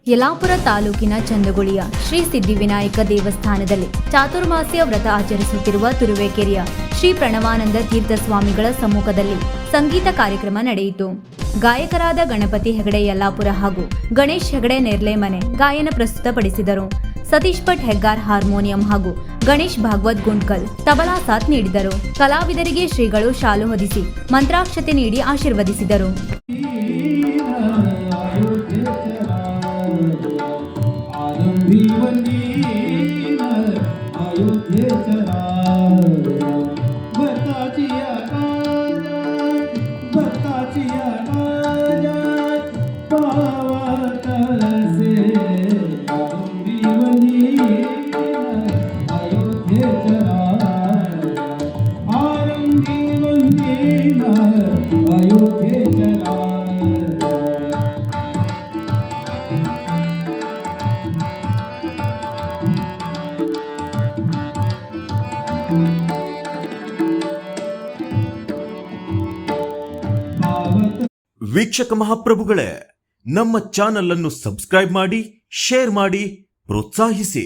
ಯಲ್ಲಾಪುರ ತಾಲೂಕಿನ ಚಂದಗುಳಿಯ ಶ್ರೀ ಸಿದ್ಧಿವಿನಾಯಕ ದೇವಸ್ಥಾನದಲ್ಲಿ ಚಾತುರ್ಮಾಸ್ಯ ವ್ರತ ಆಚರಿಸುತ್ತಿರುವ ತುರುವೇಕೆರೆಯ ಶ್ರೀ ಪ್ರಣವಾನಂದ ತೀರ್ಥ ಸ್ವಾಮಿಗಳ ಸಮ್ಮುಖದಲ್ಲಿ ಸಂಗೀತ ಕಾರ್ಯಕ್ರಮ ನಡೆಯಿತು. ಗಾಯಕರಾದ ಗಣಪತಿ ಹೆಗಡೆ ಯಲ್ಲಾಪುರ ಹಾಗೂ ಗಣೇಶ್ ಹೆಗಡೆ ನೇರ್ಲೆಮನೆ ಗಾಯನ ಪ್ರಸ್ತುತಪಡಿಸಿದರು. ಸತೀಶ್ ಭಟ್ ಹೆಗ್ಗಾರ್ ಹಾರ್ಮೋನಿಯಂ ಹಾಗೂ ಗಣೇಶ್ ಭಾಗವತ್ ಗುಂಡ್ಕಲ್ ತಬಲಾ ಸಾಥ್ ನೀಡಿದರು. ಕಲಾವಿದರಿಗೆ ಶ್ರೀಗಳು ಶಾಲು ಹೊದಿಸಿ ಮಂತ್ರಾಕ್ಷತೆ ನೀಡಿ ಆಶೀರ್ವದಿಸಿದರು. ವೀಕ್ಷಕ ಮಹಾಪ್ರಭುಗಳೇ, ನಮ್ಮ ಚಾನೆಲ್ ಅನ್ನು ಸಬ್ಸ್ಕ್ರೈಬ್ ಮಾಡಿ, ಶೇರ್ ಮಾಡಿ, ಪ್ರೋತ್ಸಾಹಿಸಿ.